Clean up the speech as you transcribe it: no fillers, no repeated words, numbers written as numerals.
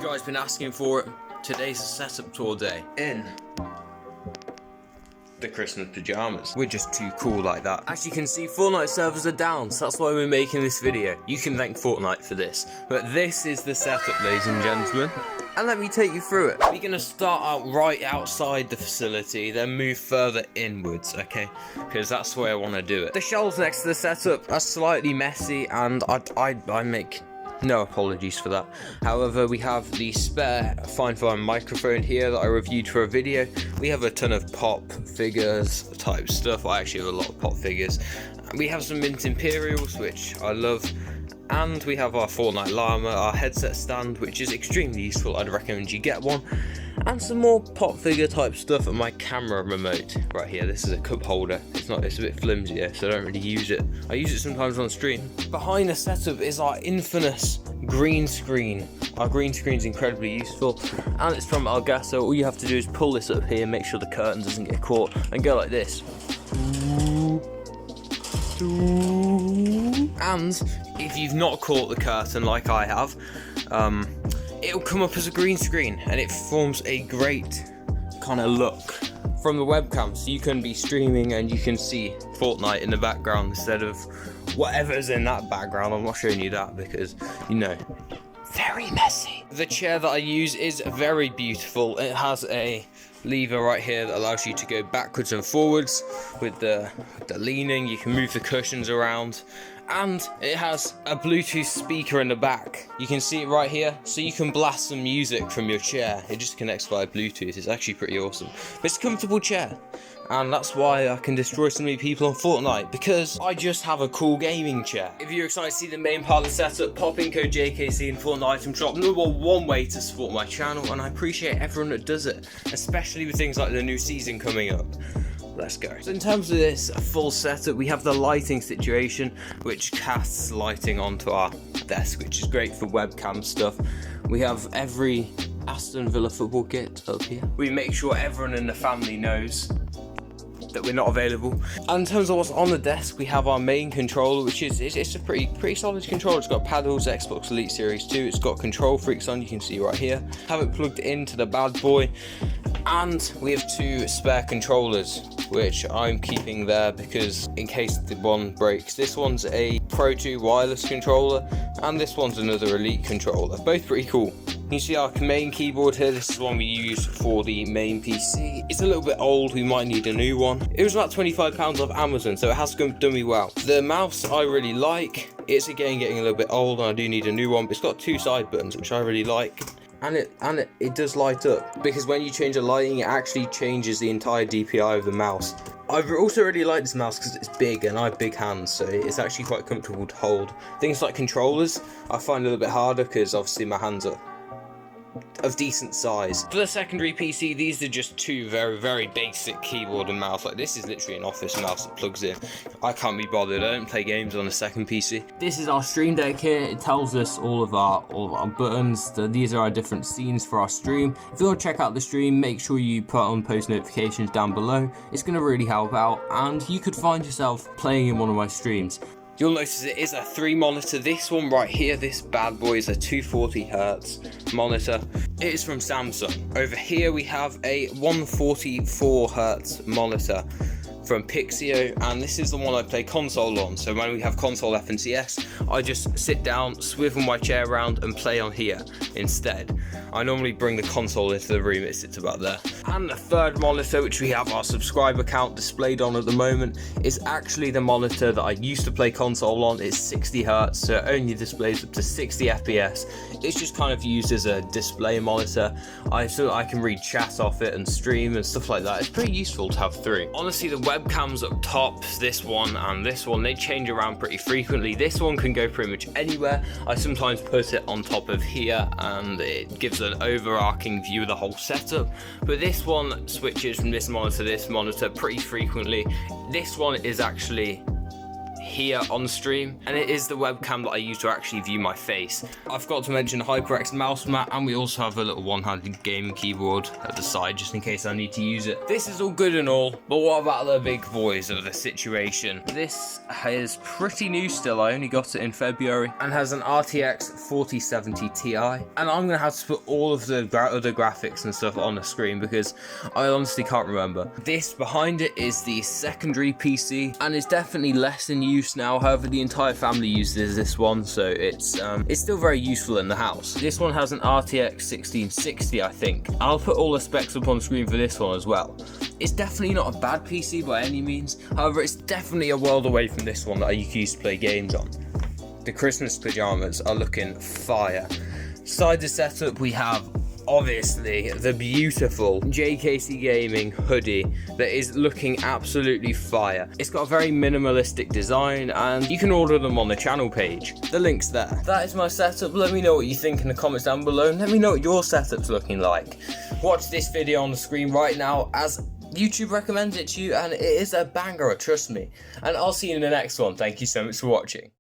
guys been asking for it. Today's a setup tour day in the Christmas pajamas. We're just too cool like that. As you can see, Fortnite servers are down, so that's why we're making this video. You can thank Fortnite for this. But this is the setup, ladies and gentlemen. And let me take you through it. We're gonna start out right outside the facility, then move further inwards, okay? Because that's where I want to do it. The shelves next to the setup are slightly messy, and I make no apologies for that. However, we have the spare fine microphone here that I reviewed for a video. We have a ton of pop figures type stuff. I actually have a lot of pop figures. We have some mint Imperials, which I love. And we have our Fortnite llama, our headset stand, which is extremely useful. I'd recommend you get one. And some more pop figure type stuff, and my camera remote right here. This is a cup holder. It's a bit flimsier, so I don't really use it. I use it sometimes on stream. Behind the setup is our infamous green screen. Our green screen is incredibly useful, and it's from Elgato. All you have to do is pull this up here, make sure the curtain doesn't get caught, and go like this. And if you've not caught the curtain like I have, it'll come up as a green screen, and it forms a great kind of look from the webcam, so you can be streaming and you can see Fortnite in the background instead of whatever's in that background. I'm not showing you that because, you know, very messy. The chair that I use is very beautiful. It has a lever right here that allows you to go backwards and forwards with the leaning. You can move the cushions around, and it has a Bluetooth speaker in the back. You can see it right here, so you can blast some music from your chair. It just connects via Bluetooth. It's actually pretty awesome. But it's a comfortable chair, and that's why I can destroy so many people on Fortnite, because I just have a cool gaming chair. If you're excited to see the main part of the setup, pop in code JKC in Fortnite item shop. Number one way to support my channel, and I appreciate everyone that does it, especially with things like the new season coming up. Let's go. So in terms of this full setup, we have the lighting situation, which casts lighting onto our desk, which is great for webcam stuff. We have every Aston Villa football kit up here. We make sure everyone in the family knows that we're not available. And in terms of what's on the desk, we have our main controller, which is it's a pretty solid controller. It's got paddles, Xbox Elite Series 2. It's got control freaks on, you can see right here. Have it plugged into the bad boy. And we have two spare controllers, which I'm keeping there because in case the one breaks. This one's a Pro 2 wireless controller, and this one's another Elite controller. Both pretty cool. You see our main keyboard here. This is one we use for the main PC. It's a little bit old, we might need a new one. It was about £25 off Amazon, so it has done me well. The mouse I really like. It's again getting a little bit old, and I do need a new one, but it's got two side buttons, which I really like. And it does light up, because when you change the lighting, it actually changes the entire DPI of the mouse. I also really like this mouse because it's big, and I have big hands, so it's actually quite comfortable to hold. Things like controllers, I find a little bit harder because obviously my hands are of decent size. For the secondary PC, these are just two very basic keyboard and mouse. Like, this is literally an office mouse that plugs in. I can't be bothered. I don't play games on a second PC. This is our stream deck here. It tells us all of our buttons. These are our different scenes for our stream. If you want to check out the stream, make sure you put on post notifications down below. It's going to really help out, and you could find yourself playing in one of my streams. You'll notice it is a 3 monitor. This one right here, this bad boy, is a 240Hz monitor. It is from Samsung. Over here we have a 144Hz monitor from Pixio, and this is the one I play console on. So when we have console FNCS, I just sit down, swivel my chair around, and play on here instead. I normally bring the console into the room, it sits about there. And the third monitor, which we have our subscriber count displayed on at the moment, is actually the monitor that I used to play console on. It's 60Hz, so it only displays up to 60 FPS. It's just kind of used as a display monitor. So I can read chat off it and stream and stuff like that. It's pretty useful to have three. Honestly, the webcams up top, this one and this one, they change around pretty frequently. This one can go pretty much anywhere. I sometimes put it on top of here, and it gives an overarching view of the whole setup. But this one switches from this monitor to this monitor pretty frequently. This one is actually here on stream, and it is the webcam that I use to actually view my face. I forgot to mention HyperX mouse mat, and we also have a little one-handed gaming keyboard at the side just in case I need to use it. This is all good and all, but what about the big boys of the situation? This is pretty new still. I only got it in February and has an RTX 4070 Ti, and I'm gonna have to put all of the other graphics and stuff on the screen because I honestly can't remember. This behind it is the secondary PC and it's definitely less in use now. However, the entire family uses this one, so it's still very useful in the house. This one has an RTX 1660, I think. I'll put all the specs up on screen for this one as well. It's definitely not a bad PC by any means. However, it's definitely a world away from this one that I used to play games on. The Christmas pajamas are looking fire. Beside the setup, we have obviously the beautiful JKC Gaming hoodie that is looking absolutely fire. It's got a very minimalistic design and you can order them on the channel page. The link's there. That is my setup. Let me know what you think in the comments down below and let me know what your setup's looking like. Watch this video on the screen right now as YouTube recommends it to you, and it is a banger, trust me. And I'll see you in the next one. Thank you so much for watching.